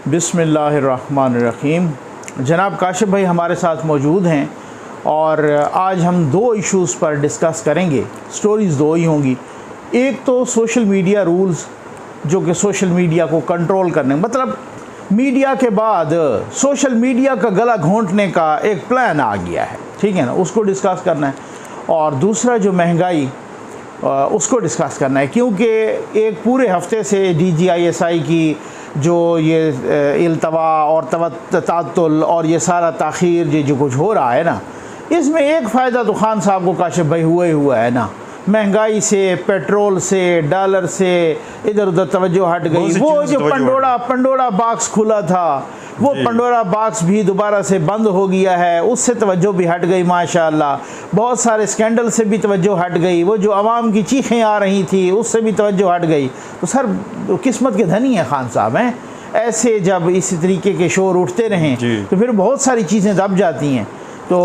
बिस्मिल्लाहिर्रहमानिर्रहीम। जनाब काशिफ भाई हमारे साथ मौजूद हैं और आज हम दो इश्यूज़ पर डिस्कस करेंगे। स्टोरीज़ दो ही होंगी। एक तो सोशल मीडिया रूल्स जो कि सोशल मीडिया को कंट्रोल करने, मतलब मीडिया के बाद सोशल मीडिया का गला घोंटने का एक प्लान आ गया है, ठीक है ना, उसको डिस्कस करना है। और दूसरा जो महंगाई उसको डिस्कस करना है, क्योंकि एक पूरे हफ्ते से DGISI की जो ये इल्तवा और तातुल और ये सारा ताख़ीर जो कुछ हो रहा है ना, इसमें एक फ़ायदा तो खान साहब को काशिफ भाई हुआ ही हुआ है ना। महंगाई से, पेट्रोल से, डॉलर से इधर उधर तवज्जो हट गई। वो जो पंडोरा बॉक्स खुला था, वो पंडोरा बॉक्स भी दोबारा से बंद हो गया है, उससे तवज्जो भी हट गई माशाअल्लाह। बहुत सारे स्कैंडल से भी तवज्जो हट गई। वो जो आवाम की चीखें आ रही थी उससे भी तवज्जो हट गई। तो सर किस्मत के धनी हैं खान साहब हैं। ऐसे जब इसी तरीके के शोर उठते रहें तो फिर बहुत सारी चीज़ें दब जाती हैं। तो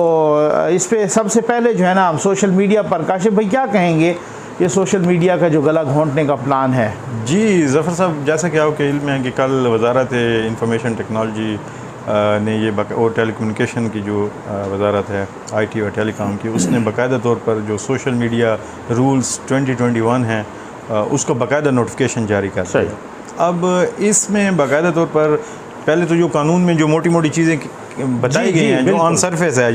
इस पे सबसे पहले जो है ना, हम सोशल मीडिया पर काशिफ भाई क्या कहेंगे, ये सोशल मीडिया का जो गला घोंटने का प्लान है। जी ज़फ़र साहब, जैसा कि आपके इल्म है कि कल वजारत इंफॉर्मेशन टेक्नोलॉजी ने ये और टेलीकम्युनिकेशन की जो वजारत है IT और टेलीकॉम की, उसने बाकायदा तौर पर जो सोशल मीडिया रूल्स 2021 हैं उसको बाकायदा नोटिफिकेशन जारी कर दिया है। अब इसमें बाकायदा तौर पर पहले तो जो कानून में जो मोटी मोटी चीज़ें बताई गई हैं, जो ऑन सरफेस है,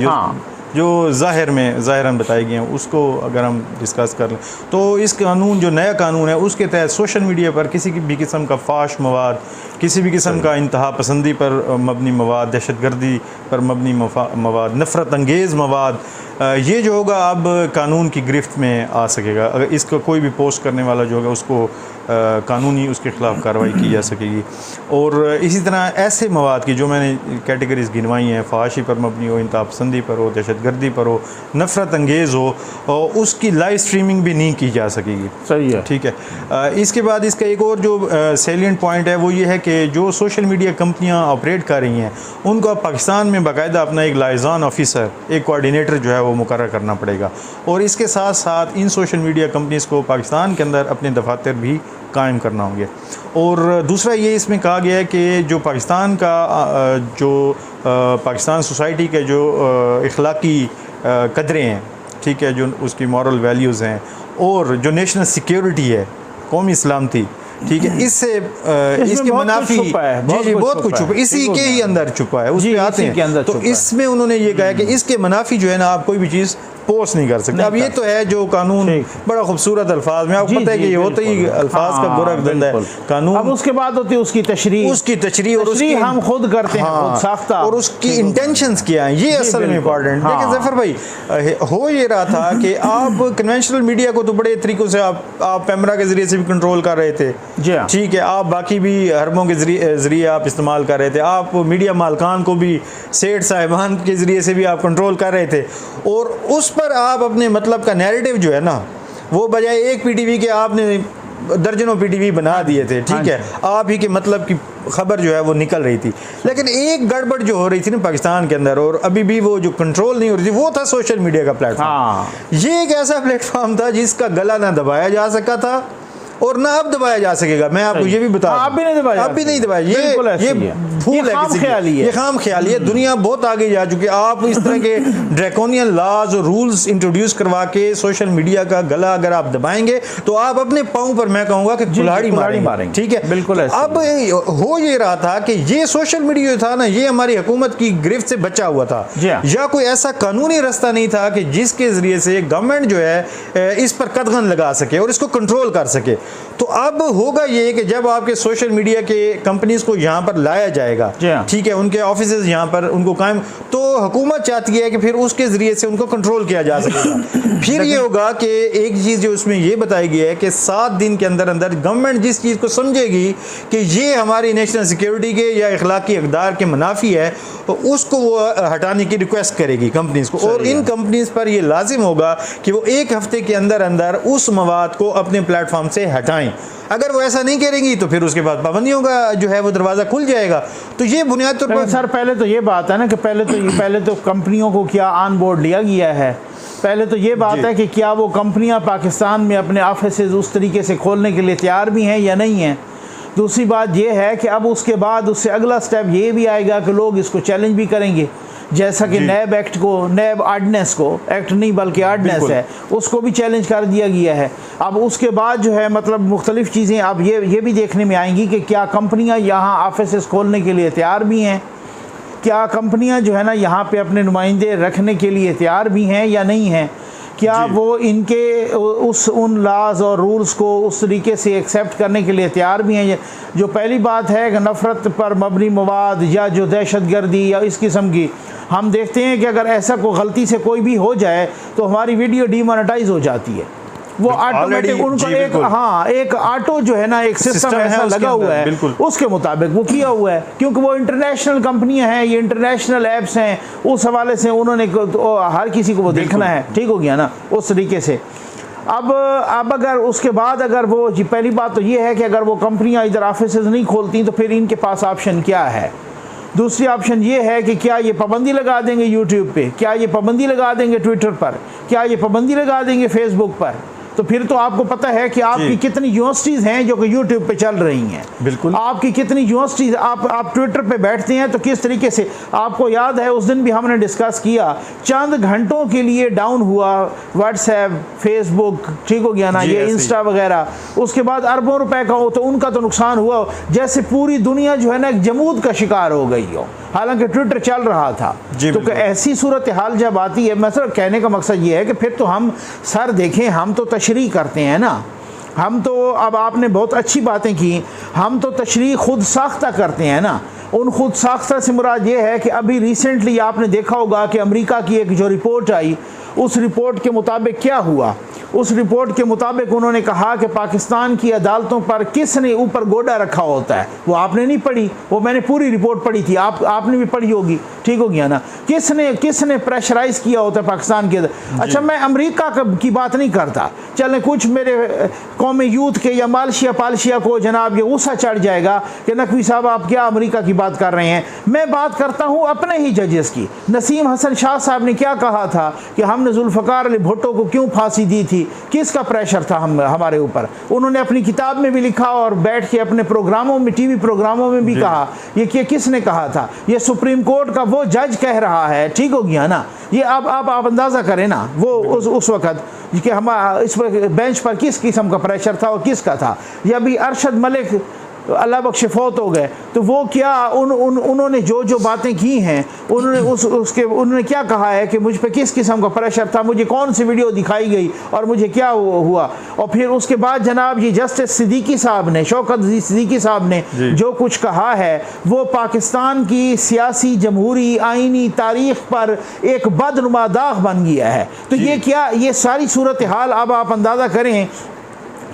जो ज़ाहिरन बताई गई हैं, उसको अगर हम डिस्कस कर लें तो इस कानून, जो नया कानून है, उसके तहत सोशल मीडिया पर किसी भी किस्म का फाश मवाद, किसी भी किस्म का इंतहा पसंदी पर मबनी मवाद, दहशतगर्दी पर मबनी मवाद, नफ़रत अंगेज़ मवाद, ये जो होगा अब कानून की गिरफ्त में आ सकेगा। अगर इसका कोई भी पोस्ट करने वाला जो होगा उसको कानूनी उसके ख़िलाफ़ कार्रवाई की जा सकेगी। और इसी तरह ऐसे मवाद की जो मैंने कैटेगरीज़ गिनवाई हैं, फहाशी पर मबनी हो, इंतहा पसंदी पर हो, दहशतगर्दी पर हो, नफ़रत अंगेज़ हो, उसकी लाइव स्ट्रीमिंग भी नहीं की जा सकेगी। सही है, ठीक है। इसके बाद इसका एक और जो सैलिएंट पॉइंट है वो ये है कि जो सोशल मीडिया कंपनियाँ ऑपरेट कर रही हैं उनको पाकिस्तान में बाकायदा अपना एक लाइज़ान ऑफिसर, एक कोऑर्डिनेटर जो है वो मुकर्रर करना पड़ेगा। और इसके साथ साथ इन सोशल मीडिया कंपनीज़ को पाकिस्तान के अंदर अपने दफातर भी कायम करना होंगे। और दूसरा ये इसमें कहा गया है कि जो पाकिस्तान का पाकिस्तान सोसाइटी के जो इखलाकी कदरें हैं, ठीक है, जो उसकी मॉरल वैल्यूज़ हैं, और जो नेशनल सिक्योरिटी है, कौमी सलामती, ठीक है, इससे इसके मुनाफी जी बहुत कुछ छुपा है, इसी के ही अंदर छुपा है, उसमें आते हैं। तो इसमें उन्होंने ये कहा है कि इसके मुनाफी जो है ना, आप कोई भी चीज़ पोस्ट नहीं कर सकते। अब ये तो है जो कानून बड़ा खूबसूरत अल्फाज में, आपको पता है कि ये होता ही अल्फाज का गोरखधंधा है कानून। अब उसके बाद होती है उसकी तशरीह और उसकी हम खुद करते हैं, खुद साख्ता, और उसकी इंटेंशंस क्या है, ये असल में इम्पॉर्टेंट। देखिए ज़फ़र भाई, हो ये रहा था कि आप कन्वेंशनल मीडिया को तो बड़े तरीक़ों से आप कैमरा के ज़रिए से भी कंट्रोल कर रहे थे, ठीक है, आप बाकी भी हरबों के ज़रिए आप इस्तेमाल कर रहे थे, आप मीडिया मालकान को भी सेठ साहिबान के ज़रिए से भी आप कंट्रोल कर रहे थे। और उस पर आप अपने मतलब का नैरेटिव जो है ना, वो बजाय एक PTV के आपने दर्जनों PTV बना दिए थे, ठीक है, आप ही के मतलब की खबर जो है वो निकल रही थी। लेकिन एक गड़बड़ जो हो रही थी ना पाकिस्तान के अंदर, और अभी भी वो जो कंट्रोल नहीं हो रही थी, वो था सोशल मीडिया का प्लेटफॉर्म। ये एक ऐसा प्लेटफॉर्म था जिसका गला ना दबाया जा सका था और ना अब दबाया जा सकेगा। मैं आपको ये भी बता, आप भी नहीं दबाया, आप भी नहीं दबाया। ये भूल है, ये खाम ख्याली है। दुनिया बहुत आगे जा चुकी है। आप इस तरह के ड्रैकोनियन लॉज और रूल्स इंट्रोड्यूस करवा के सोशल मीडिया का गला अगर आप दबाएंगे तो आप अपने पाँव पर, मैं कहूँगा कि कुल्हाड़ी मारेंगे, ठीक है, बिल्कुल। अब हो ये रहा था कि ये सोशल मीडिया था ना, ये हमारी हुकूमत की गिरफ्त से बचा हुआ था, या कोई ऐसा कानूनी रास्ता नहीं था कि जिसके जरिए से गवर्नमेंट जो है इस पर कदगन लगा सके और इसको कंट्रोल कर सके। तो अब होगा ये कि जब आपके सोशल मीडिया के कंपनीज को यहाँ पर लाया जाएगा, ठीक है, उनके ऑफिसेज यहाँ पर उनको कायम, तो हुकूमत चाहती है कि फिर उसके जरिए से उनको कंट्रोल किया जा सकेगा। फिर ये होगा कि एक चीज़ जो उसमें ये बताई गई है कि 7 दिन के अंदर अंदर गवर्नमेंट जिस चीज़ को समझेगी कि ये हमारी नेशनल सिक्योरिटी के या इखलाकी इक़दार के मुनाफी है, तो उसको वो हटाने की रिक्वेस्ट करेगी कंपनीज़ को। और इन कंपनीज़ पर ये लाजिम होगा कि वो 1 हफ्ते के अंदर अंदर उस मवाद को अपने प्लेटफॉर्म से हटाएं। अगर वो ऐसा नहीं करेंगी तो फिर उसके बाद पाबंदियों का जो है वो दरवाज़ा खुल जाएगा। तो ये बुनियाद तौर पर सर पहले तो ये बात है ना कि पहले तो कंपनियों को क्या ऑन बोर्ड लिया गया है। पहले तो ये बात है कि क्या वो कंपनियां पाकिस्तान में अपने ऑफिसेज उस तरीके से खोलने के लिए तैयार भी हैं या नहीं हैं। दूसरी बात ये है कि अब उसके बाद उससे अगला स्टेप ये भी आएगा कि लोग इसको चैलेंज भी करेंगे, जैसा कि नैब एक्ट को, नैब आर्डनेंस को, एक्ट नहीं बल्कि आर्डनेंस है, उसको भी चैलेंज कर दिया गया है। अब उसके बाद जो है मतलब मुख्तलिफ़ चीज़ें अब ये भी देखने में आएंगी कि क्या कंपनियां यहाँ ऑफिस खोलने के लिए तैयार भी हैं, क्या कंपनियां जो है ना यहाँ पे अपने नुमाइंदे रखने के लिए तैयार भी हैं या नहीं हैं, क्या वो इनके उन लाज और रूल्स को उस तरीके से एक्सेप्ट करने के लिए तैयार भी हैं। जो पहली बात है कि नफ़रत पर मबनी मवाद या जो दहशतगर्दी या इस किस्म की, हम देखते हैं कि अगर ऐसा कोई गलती से कोई भी हो जाए तो हमारी वीडियो डीमोनेटाइज हो जाती है। वो ऑटोमेटिक उनको एक ऑटो जो है ना एक सिस्टम ऐसा लगा हुआ है, उसके मुताबिक वो किया हुआ है, क्योंकि वो इंटरनेशनल कंपनियां हैं, ये इंटरनेशनल ऐप्स हैं, उस हवाले से उन्होंने हर किसी को वो देखना है। ठीक हो गया ना उस तरीके से। अब अगर उसके बाद अगर वो पहली बात तो ये है कि अगर वो कंपनियां इधर ऑफिस नहीं खोलती तो फिर इनके पास ऑप्शन क्या है। दूसरी ऑप्शन ये है कि क्या ये पाबंदी लगा देंगे यूट्यूब पे, क्या ये पाबंदी लगा देंगे ट्विटर पर, क्या ये पाबंदी लगा देंगे फेसबुक पर। तो फिर तो आपको पता है कि आपकी कितनी यूनिवर्सिटीज़ हैं जो कि यूट्यूब पे चल रही हैं। बिल्कुल, आपकी कितनी यूनिवर्सिटीज़, आप ट्विटर पे बैठते हैं तो किस तरीके से, आपको याद है उस दिन भी हमने डिस्कस किया, चंद घंटों के लिए डाउन हुआ व्हाट्सएप, फेसबुक, ठीक हो गया ना, ये इंस्टा वगैरह, उसके बाद अरबों रुपए का हो तो उनका तो नुकसान हुआ, जैसे पूरी दुनिया जो है ना एक जमूद का शिकार हो गई हो, हालांकि ट्विटर चल रहा था। तो ऐसी सूरत हाल जब आती है, मतलब कहने का मकसद ये है कि फिर तो हम सर देखें, हम तो तशरीह करते हैं ना, हम तो, अब आपने बहुत अच्छी बातें की, हम तो तशरीह खुद साख्ता करते हैं ना। उन खुद साख्ता से मुराद ये है कि अभी रिसेंटली आपने देखा होगा कि अमेरिका की एक जो रिपोर्ट आई, उस रिपोर्ट के मुताबिक क्या हुआ, उस रिपोर्ट के मुताबिक उन्होंने कहा कि पाकिस्तान की अदालतों पर किसने ऊपर गोडा रखा होता है। वो आपने नहीं पढ़ी, वो मैंने पूरी रिपोर्ट पढ़ी थी, आपने भी पढ़ी होगी, ठीक हो गया ना। किसने प्रेशराइज किया होता है पाकिस्तान के अंदर। अच्छा, मैं अमेरिका की बात नहीं करता, चलें कुछ मेरे कौमी यूथ के या मालशिया को जनाब ये गुस्सा चढ़ जाएगा कि नकवी साहब आप क्या अमेरिका की बात कर रहे हैं। मैं बात करता हूँ अपने ही जजेस की। नसीम हसन शाह साहब ने क्या कहा था कि हमने जुल्फ़िकार अली भुट्टो को क्यों फांसी दी थी, किसका प्रेशर था हमारे ऊपर। उन्होंने अपनी किताब में भी लिखा और बैठ के अपने प्रोग्रामों में, टीवी प्रोग्रामों में भी कहा। ये किसने कहा था? ये सुप्रीम कोर्ट का वो जज कह रहा है, ठीक हो गया ना। ये आप अंदाज़ा करें ना वो उस वक़्त कि हम इस बेंच पर किस किस्म का प्रेशर था और किसका था। या अभी अरशद मलिक अल्लाह बख्शे फौत हो गए, तो वो क्या उन्होंने जो बातें की हैं, उन्होंने क्या कहा है कि मुझ पे किस किस्म का प्रेशर था, मुझे कौन सी वीडियो दिखाई गई और मुझे क्या हुआ। और फिर उसके बाद जनाब ये जस्टिस सिद्दीकी साहब ने, शौकत सिद्दीकी साहब ने जो कुछ कहा है वो पाकिस्तान की सियासी जमहूरी आइनी तारीख पर एक बदनुमा दाग बन गया है। तो ये क्या, ये सारी सूरत हाल अब आप अंदाज़ा करें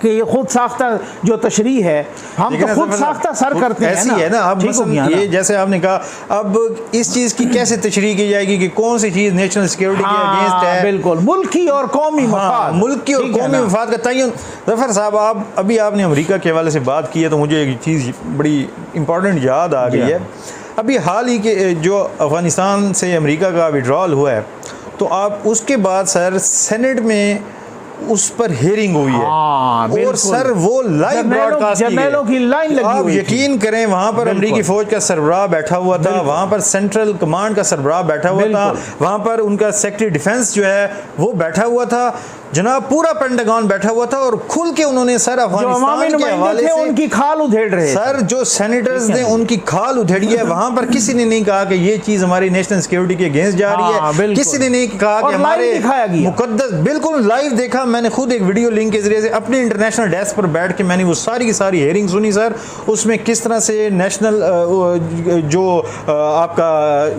कि ये खुद साख्ता जो तशरीह है, हम तो खुद साख्ता सर करते हैं ऐसी है ना। अब ये जैसे आपने कहा, अब इस चीज़ की कैसे तशरीह की जाएगी कि कौन सी चीज़ नेशनल सिक्योरिटी के अगेंस्ट है। बिल्कुल, मुल्की और कौमी मफाद, मुल्की और कौमी मफाद का तयन। ज़फ़र साहब, आपने अमेरिका के हवाले से बात की है तो मुझे एक चीज़ बड़ी इंपॉर्टेंट याद आ गई है। अभी हाल ही के जो अफ़गानिस्तान से अमेरिका का विड्रॉल हुआ है, तो आप उसके बाद सर सेनेट में उस पर हेयरिंग हुई है और सर वो लाइव ब्रॉडकास्ट की लाइन लगी आप यकीन करें, वहां पर अमेरिकी फौज का सरबराह बैठा हुआ था, वहां पर सेंट्रल कमांड का सरबराह बैठा हुआ था, वहां पर उनका सेक्रेटरी डिफेंस जो है वो बैठा हुआ था, जनाब पूरा पेंटागन बैठा हुआ था और खुल के उन्होंने सर अफगानिस्तान के हवाले से उनकी खाल उधेड़ रहे सर, जो सेनेटर्स ने उनकी खाल उधेड़ी है। वहां पर किसी ने नहीं कहा कि ये चीज हमारी नेशनल सिक्योरिटी के अगेंस्ट जा रही है, किसी ने नहीं कहा कि हमारे मुकद्दस, बिल्कुल लाइव देखा मैंने खुद, एक वीडियो लिंक के जरिए से अपने इंटरनेशनल डेस्क पर बैठ के मैंने वो सारी की सारी हेयरिंग सुनी सर। उसमें किस तरह से नेशनल जो आपका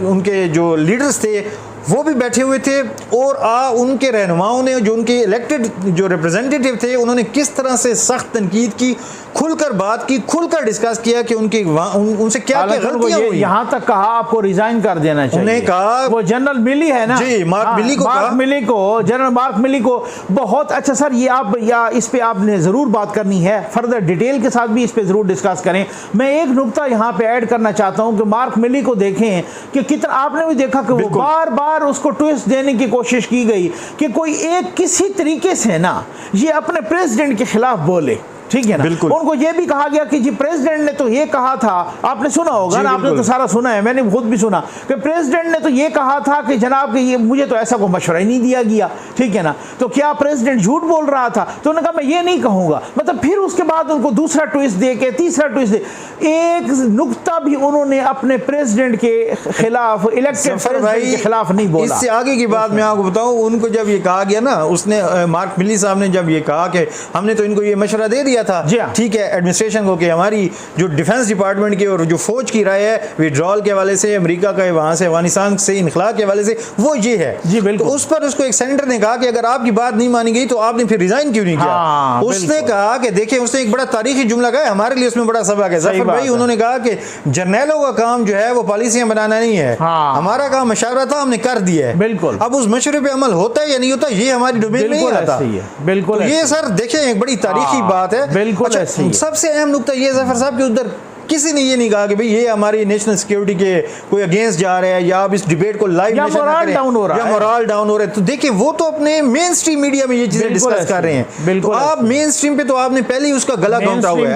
उनके जो लीडर्स थे वो भी बैठे हुए थे और उनके रहनुमाओं ने, जो उनके इलेक्टेड जो रिप्रेजेंटेटिव थे, उन्होंने किस तरह से सख्त तनकीद की, खुलकर बात की, खुलकर डिस्कस किया कि उनसे क्या क्या गलतियां हुई। यहाँ तक कहा आपको रिजाइन कर देना चाहिए। उन्हें कहा, वो जनरल मिली है ना जी, जनरल मार्क मिली को बहुत अच्छा सर, ये आप या इस पे आपने ज़रूर बात करनी है, फर्दर डिटेल के साथ भी इस पे ज़रूर डिस्कस करें। मैं एक नुकता यहाँ पे ऐड करना चाहता हूँ कि मार्क मिली को देखें कि कितना, आपने भी देखा कि वो बार बार उसको ट्विस्ट देने की कोशिश की गई कि कोई एक किसी तरीके से ना ये अपने प्रेसिडेंट के खिलाफ बोले, ठीक है ना। उनको ये भी कहा गया कि जी प्रेसिडेंट ने तो ये कहा था, आपने सुना होगा ना, आपने तो सारा सुना है, मैंने खुद भी सुना कि प्रेसिडेंट ने तो ये कहा था कि जनाब कि ये मुझे तो ऐसा कोई मशवरा ही नहीं दिया गया, ठीक है ना। तो क्या प्रेसिडेंट झूठ बोल रहा था? तो उन्होंने कहा मैं ये नहीं कहूँगा, मतलब फिर उसके बाद उनको दूसरा ट्विस्ट दे के तीसरा ट्विस्ट दे, एक नुक्ता भी उन्होंने अपने प्रेसिडेंट के खिलाफ, इलेक्टेड प्रेसिडेंट के खिलाफ नहीं बोला। इससे आगे की बात मैं आपको बताऊं, उनको जब ये कहा गया ना, उसने मार्क मिली साहब ने जब ये कहा कि हमने तो इनको ये मशवरा दे दिया था, ठीक है, एडमिनिस्ट्रेशन को, कि हमारी जो डिफेंस डिपार्टमेंट की और जो फौज की राय है विड्रॉल के हवाले से, अमेरिका का वहां से अफगानिस्तान से इनखला के हवाले से, वो ये है जी बिल्कुल। तो उस पर उसको एक सेनेटर ने कहा कि अगर आपकी बात नहीं मानी गई तो आपने फिर रिजाइन क्यों नहीं किया? उसने कहा कि देखिए, उसने एक बड़ा तारीखी जुमला कहा, हमारे लिए उसमें बड़ा सबक है जफर भाई। उन्होंने कहा कि जर्नैलों का काम जो है वो पॉलिसियां बनाना नहीं है, हमारा काम मशवरा था, हमने कर दिया है, बिल्कुल। अब उस मशवरे पे अमल होता है या नहीं होता, ये हमारी डोमेन में नहीं आता। बिल्कुल, ये सर देखिए एक बड़ी तारीखी बात है। बिल्कुल। अच्छा, सबसे अहम नुकता ये जफर साहब कि उधर किसी ने ये नहीं कहा कि भाई ये हमारी नेशनल सिक्योरिटी के कोई अगेंस्ट जा रहे हैं या आप इस डिबेट को लाइव मोरल डाउन हो रहा है, मोरल डाउन हो रहा है। तो देखिए वो तो अपने मेन स्ट्रीम मीडिया में ये चीजें डिस्कस कर रहे हैं, तो आप मेन स्ट्रीम पे तो आपने पहले ही उसका गला घोंटा हुआ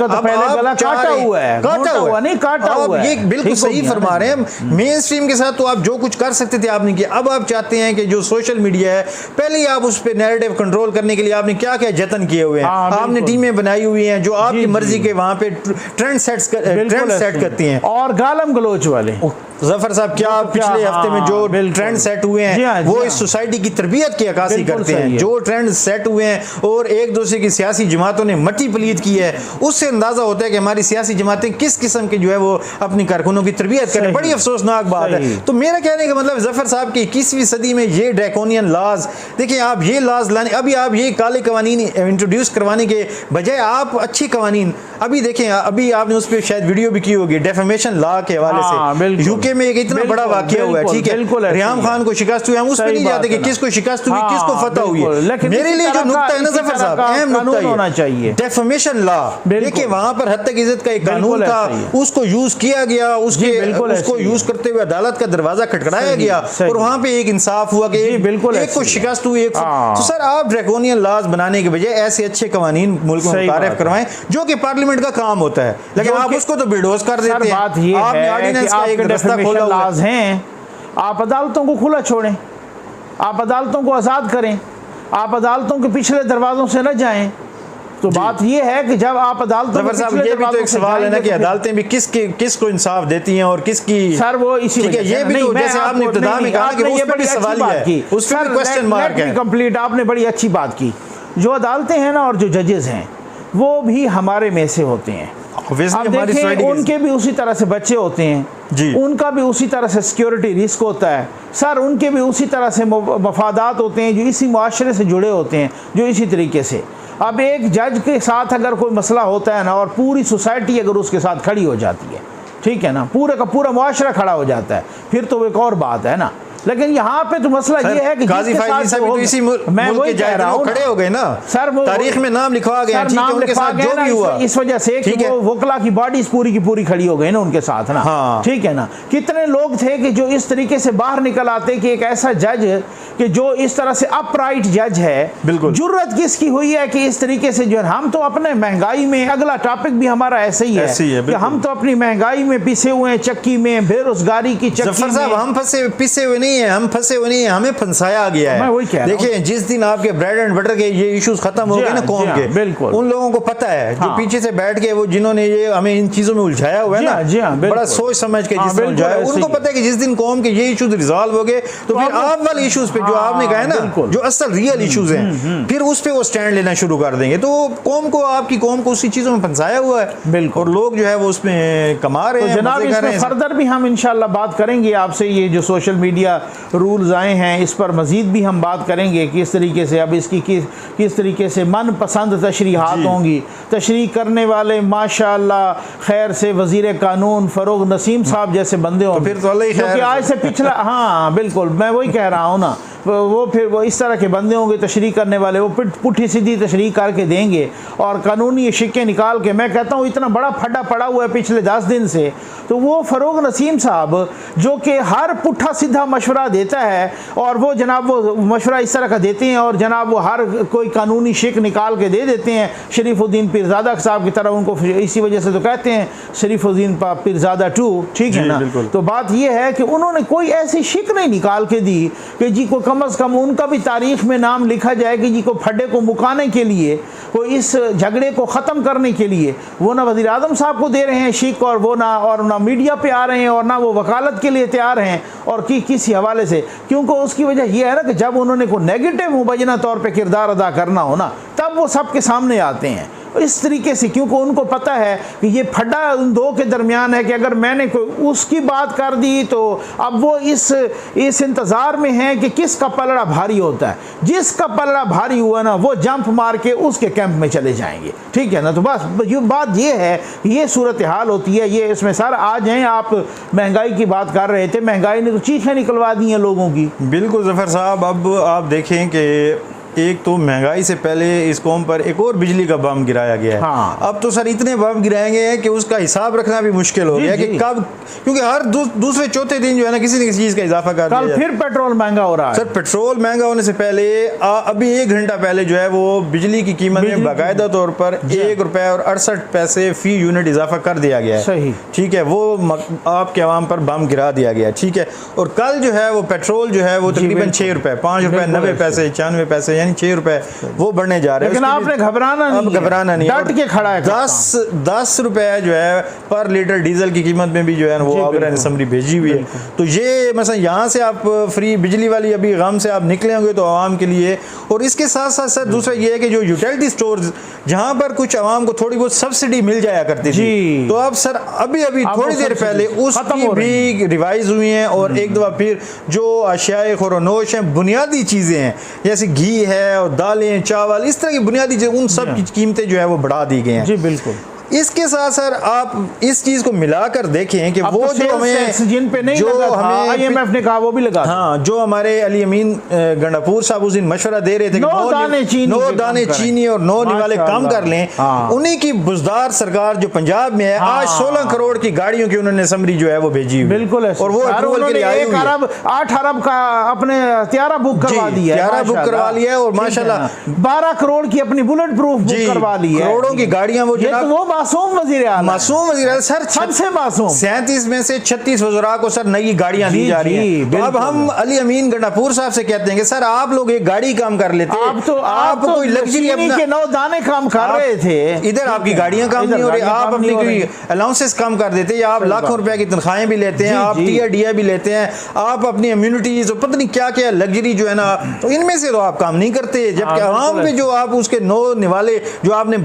है, काटा हुआ है। ये बिल्कुल सही फरमा रहे हैं, मेन स्ट्रीम के साथ तो आप जो कुछ कर सकते थे आपने किया। अब आप चाहते हैं कि जो सोशल मीडिया है, पहले ही आप उस पर नैरेटिव कंट्रोल करने के लिए आपने क्या क्या जतन किए हुए हैं, आपने टीमें बनाई हुई हैं जो आपकी मर्जी के वहां पे ट्रेंड सेट करती हैं, और गालम गलोच वाले। जफर साहब क्या पिछले हफ्ते में जो ट्रेंड सेट हुए हैं वो इस सोसाइटी की तरबियत की अक्कासी करते हैं, जो ट्रेंड सेट हुए हैं और एक दूसरे की सियासी जमातों ने मट्टी पलीत की है, उससे अंदाजा होता है कि हमारी सियासी जमातें किस किस्म की जो है वो अपनी कारकुनों की तरबियत करें। बड़ी अफसोसनाक बात है। तो मेरा कहने का मतलब जफर साहब की 21वीं सदी में ये ड्रैकोनियन लॉज, देखिए आप ये लॉज लाने, अभी आप ये काले कवानीन इंट्रोड्यूस करवाने के बजाय आप अच्छी कवानीन, अभी देखें, अभी आपने उस पर शायद वीडियो भी की होगी डेफेमेशन लॉ के हवाले से, यूके में एक इतना बड़ा वाकया हुआ है, ठीक है, रियाम खान को शिकस्त हुई, हम उस पर नहीं जाते कि किसको शिकस्त हुई, किसको फतह हुई है। मेरे लिए जो नुक्ता है ना जफर साहब, अहम नुक्ता होना चाहिए डेफेमेशन लॉ। देखिए वहां पर हद तक इज्जत का एक कानून था, उसको यूज किया गया, उसको यूज करते हुए अदालत का दरवाजा खटखटाया गया और वहां पे एक इंसाफ हुआ कि एक को शिकस्त हुई, एक। तो सर आप ड्रैकोनियन लॉज बनाने के बजाय ऐसे अच्छे कवानीन मुल्क में मुतारिफ करवाएं जो कि पार्लियामेंट का काम होता है, लेकिन आप उसको तो बिल्डोज कर देते हैं। आपने ऑर्डिनेंस का एक रास्ता खोला लाज हैं, आप अदालतों को खुला छोड़ें, आप अदालतों को आज़ाद करें, आप अदालतों के पिछले दरवाजों से न जाएं। तो बात ये है कि जब आप अदालतों के साहब, ये भी तो एक सवाल है ना कि अदालतें भी किसको इंसाफ देती हैं और किसकी, सर वो इसी ठीक है, ये भी तो जैसे आपने इब्तिदा में कहा कि उस पर भी सवाल है, उस पर भी क्वेश्चन मार्क है। कंप्लीट, आपने बड़ी अच्छी बात की। जो अदालतें हैं ना और जो जजेस हैं वो भी हमारे में से होते हैं। अब देखें, उनके भी उसी तरह से बच्चे होते हैं जी, उनका भी उसी तरह से सिक्योरिटी रिस्क होता है सर, उनके भी उसी तरह से मफादात होते हैं जो इसी मुआशरे से जुड़े होते हैं, जो इसी तरीके से। अब एक जज के साथ अगर कोई मसला होता है ना और पूरी सोसाइटी अगर उसके साथ खड़ी हो जाती है, ठीक है ना, पूरे का पूरा मुआशरा खड़ा हो जाता है, फिर तो एक और बात है ना। लेकिन यहाँ पे तो मसला ये है कि काजी फाइजी साहब तो इसी मैं वही कह रहा हूँ, खड़े हो गए ना सर, वो तारीख में नाम लिखवा गए, नाम लिखवा गए ना, इस वजह से कि वो वकला की बॉडीज पूरी की पूरी खड़ी हो गई ना उनके साथ ना, ठीक है ना। कितने लोग थे कि जो इस तरीके से बाहर निकल आते कि एक ऐसा जज कि जो इस तरह से अपराइट जज है, बिल्कुल जुर्रत किसकी हुई है कि इस तरीके से जो है, हम तो अपने महंगाई में, अगला टॉपिक भी हमारा ऐसे ही है कि हम तो अपनी महंगाई में पिसे हुए हैं, चक्की में, बेरोजगारी की चक्की में। हम पिसे हुए नहीं है, हम फंसे हुए नहीं है, हमें फंसाया गया है। देखिए जिस दिन आपके ब्रेड एंड बटर के ये इश्यूज खत्म हो गए ना कौम के, बिल्कुल उन लोगों को पता है जो पीछे से बैठ के वो जिन्होंने ये हमें इन चीजों में उलझाया हुआ है ना, बड़ा सोच समझ के जिसने उलझाया, उनको पता है कि जिस दिन कौम के ये इश्यूज रिजॉल्व हो गए तो फिर आप वाले इश्यूज पे जो आपने कहा है ना, जो असल रियल इश्यूज हैं, फिर उस पे वो स्टैंड लेना शुरू कर देंगे। तो कौम को, आपकी कौम को उसी चीजों में फंसाया हुआ है, बिल्कुल, और लोग जो है वो उसमें कमा रहे हैं। जनाब इसमें फर्दर भी हम इंशाल्लाह बात करेंगे आपसे, ये जो सोशल मीडिया रूल्स आए हैं इस पर मज़ीद भी हम बात करेंगे किस तरीके से अब इसकी किस तरीके से मनपसंद तशरीहात होंगी। तशरीह करने वाले माशाअल्लाह खैर से वज़ीर कानून फ़रोग नसीम साहब जैसे बंदे होंगे, तो फिर क्योंकि आज से पिछला, हाँ बिल्कुल, मैं वही कह रहा हूँ ना, वो फिर वो इस तरह के बंदे होंगे तशरीह करने वाले, वो पुट्ठी सीधी तशरीह करके देंगे और कानूनी शिक्के निकाल के। मैं कहता हूँ इतना बड़ा फड्डा पड़ा हुआ है पिछले 10 दिन से, तो वो फ़रोग नसीम साहब जो कि हर पुट्ठा सीधा मशवरा देता है, और वो जनाब वो मशवरा इस तरह का देते हैं, और जनाब वो हर कोई कानूनी शिक निकाल के दे देते हैं शरीफुद्दीन पीरज़ादा साहब की तरह। उनको इसी वजह से तो कहते हैं शरीफुद्दीन पीरज़ादा 2, ठीक है ना। तो बात ये है कि उन्होंने कोई ऐसी शिक नहीं निकाल के दी कि जी को कम अज़ कम उनका भी तारीख में नाम लिखा जाए कि जी को फड्डे को मुकाने के लिए, को इस झगड़े को ख़त्म करने के लिए वो ना वज़ीर आज़म साहब को दे रहे हैं शिक, और वो ना मीडिया पे आ रहे हैं, और ना वो वकालत के लिए तैयार हैं, और किसी हवाले से। क्योंकि उसकी वजह यह है ना कि जब उन्होंने को नेगेटिव मुबैना तौर पे किरदार अदा करना हो ना, तब वो सबके सामने आते हैं इस तरीके से, क्योंकि उनको पता है कि ये फड्डा उन दो के दरमियान है कि अगर मैंने कोई उसकी बात कर दी तो अब वो इस इंतज़ार में है कि किसका पलड़ा भारी होता है। जिसका पलड़ा भारी हुआ ना, वो जंप मार के उसके कैंप में चले जाएंगे, ठीक है ना। तो बस ये बात ये है, ये सूरत हाल होती है। ये इसमें सर आ जाएँ, आप महंगाई की बात कर रहे थे, महंगाई ने तो चीखें निकलवा दी हैं लोगों की। बिल्कुल ज़फ़र साहब, अब आप देखें कि एक तो महंगाई से पहले इस कौम पर एक और बिजली का बम गिराया गया है। हाँ। अब तो सर इतने बम गिराए गए हैं कि उसका हिसाब रखना भी मुश्किल हो गया कि कब, क्योंकि हर दूसरे चौथे दिन जो है ना किसी न किसी चीज़ का इजाफा कर दिया। कल फिर पेट्रोल महंगा हो रहा है। सर पेट्रोल महंगा होने से पहले अभी 1 घंटा पहले जो है वो बिजली की कीमत में बाकायदा तौर पर 1 रुपये और 68 पैसे फी यूनिट इजाफा कर दिया गया है। सही, ठीक है, वो आपके आवाम पर बम गिरा दिया गया, ठीक है। और कल जो है वो पेट्रोल जो है वो तकरीबन 6 रुपये, 5 रुपये 90 पैसे, 94 पैसे, यानी 6 रुपये वो बढ़ने जा रहे हैं। लेकिन आपने घबराना नहीं, डट के खड़ा है। 10 रुपए जो है पर लीटर डीजल की कीमत में भी जो है वो आगरा असम्बली भेजी हुई है। तो ये मतलब यहाँ से आप फ्री बिजली वाली अभी गम से आप निकले होंगे तो आवाम के लिए। और इसके साथ साथ सर दूसरा ये है कि जो यूटिलिटी स्टोर्स जहाँ पर कुछ आवाम को थोड़ी बहुत सब्सिडी मिल जाया करती थी, तो अब सर अभी थोड़ी देर पहले उसकी भी रिवाइज हुई है। और एक दफ़ा फिर जो अशियाए खुरोनोश हैं, बुनियादी चीज़ें हैं जैसे घी है और दालें, चावल, इस तरह की बुनियादी चीज़ें, उन सब की कीमतें जो है वो बढ़ा दी गई हैं। जी बिल्कुल। इसके साथ सर आप इस चीज को मिलाकर देखें कि वो तो जो हमें जिन पे नहीं लगा था, IMF ने कहा वो भी लगा। हाँ, जो हमारे अली अमीन गंडापुर साहब उस दिन मशवरा दे रहे थे कि 9 दाने चीनी और 9 निवाले कम कर लें, उन्हीं की बुजदार सरकार जो पंजाब में है, आज 16 करोड़ की गाड़ियों की उन्होंने समरी जो है वो भेजी हुई, बिल्कुल। और वो अप्रूवल के लिए आई हुई है। 8 अरब का अपने त्यारा बुक करवा दिया है, त्यारा बुक करवा लिया है, और माशाल्लाह 12 करोड़ की अपनी बुलेट प्रूफ बुक करवा ली है। करोड़ों की गाड़ियां वो मासूम वज़ीर आला सर, सबसे मासूम 37 में से 36 वज़रा को सर नई गाड़ियां दी जा रही हैं। तो अब हम अली अमीन गंडापुर साहब से कहते हैं कि सर आप लोग एक गाड़ी काम कर लेते, आप कोई लग्जरी अपना के 9 दाने काम कर रहे थे, इधर आपकी गाड़ियां काम नहीं हो रही, आप अपनी कोई अलाउंसेस कम कर देते, या आप लाखों रुपए की तनख्वाहें भी लेते हैं, आप TRDA भी लेते हैं, आप अपनी इम्यूनिटीज पता नहीं क्या क्या लग्जरी जो है ना, तो इनमें से तो आप काम नहीं करते। जबकि आवाम में जो आप उसके 9 निवाले जो आपने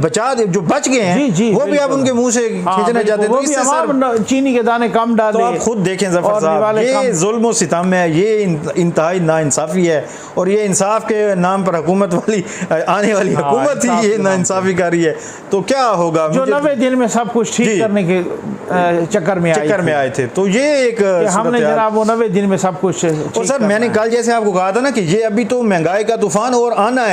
जो बच गए हैं वो भी आप उनके मुंह से खींचना चाहते, तो इससे सर चीनी के दाने कम डाले। तो आप खुद देखें ज़फ़र साहब, ये जुल्म और सितम है, ये इंतहाई नाइंसाफ़ी है, और ये इंसाफ के नाम पर हुकूमत वाली आने वाली हुकूमत ही ये नाइंसाफ़ी कर रही है। तो क्या होगा, जो 90 दिन में सब कुछ ठीक करने के चक्कर में आए थे, तो ये एक हमने जनाब वो 90 दिन में सब कुछ। और सर मैंने कल जैसे आपको कहा था ना कि ये अभी तो महंगाई का तूफान और आना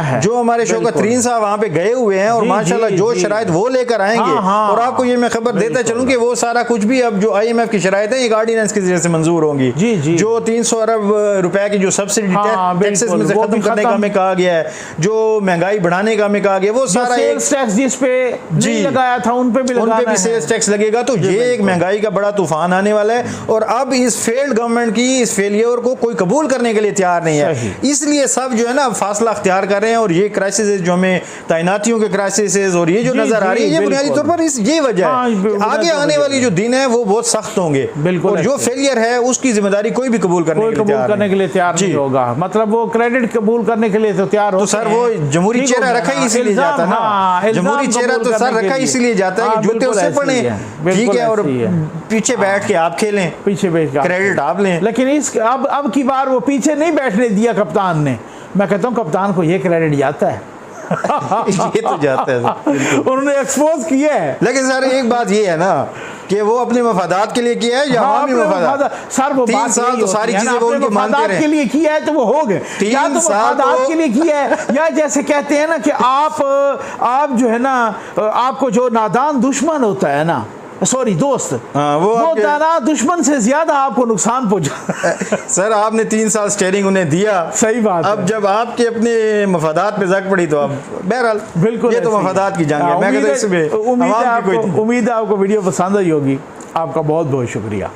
है। जो हमारे शौकत तरीन साहब वहाँ पे गए हुए हैं, और माशाल्लाह जो शराइत वो लेकर आएंगे, और आपको ये मैं खबर देता चलूं कि वो सारा कुछ भी अब जो IMF की शराइत है एक ऑर्डिनेंस के जरिए से मंजूर होंगी। जो 300 अरब रुपए की जो सब्सिडी टैक्सेस में से खत्म करने का हमें कहा गया है, जो महंगाई बढ़ाने का हमें कहा गया, वो सारा सेल्स टैक्स जिस पे नहीं लगाया था उन पे भी सेल्स टैक्स लगेगा। तो ये एक महंगाई का बड़ा तूफान आने वाला है, और अब इस फेल्ड गवर्नमेंट की इस फेलियर को कोई कबूल करने के लिए तैयार नहीं है, इसलिए सब जो है ना फासला अख्तियार कर रहे हैं। और ये क्राइसिस जो हमें तैनातियों के क्राइसिस और ये जो नजर आ रही है, ये बुनियादी तौर पर ये वजह है। आगे आने वाली जो दिन है वो बहुत सख्त होंगे, और जो फेलियर है उसकी जिम्मेदारी कोई भी कबूल करने के लिए तैयार नहीं होगा। मतलब वो क्रेडिट कबूल करने के लिए तो तैयार हो, तो सर वो जमहूरी चेहरा रखा ही इसीलिए जाता है ना, जमहूरी चेहरा तो सर रखा ही इसीलिए जाता है कि जूते उससे पड़े, ठीक है, और पीछे बैठ के आप खेलें, पीछे बैठ के क्रेडिट आप लें। लेकिन इस अब की बार वो पीछे नहीं बैठने दिया कप्तान ने। मैं कहता हूँ कप्तान को ये क्रेडिट जाता है ये तो जाता है, उन्होंने एक्सपोज किया है। लेकिन सर एक बात ये है ना कि वो अपने मफादात के लिए किया है या अवामी मफादात? सर वो 3 साल तो सारी चीजें वो उनके मानते रहे, के लिए किया है तो वो हो गए, या तो मफादात के लिए किया है, या जैसे कहते हैं ना कि आप जो है ना, आपको जो नादान दुश्मन होता है ना, सॉरी दोस्त, वो दाना दुश्मन से ज्यादा आपको नुकसान पहुंचा। सर आपने 3 साल स्टीयरिंग उन्हें दिया, सही बात अब जब आपके अपने मफादात पे जक पड़ी तो अब बहरहाल बिल्कुल ये तो मफादात की जंग है। मैं कहता हूं इसमें उम्मीद है आपको वीडियो पसंद आई होगी। आपका बहुत बहुत शुक्रिया।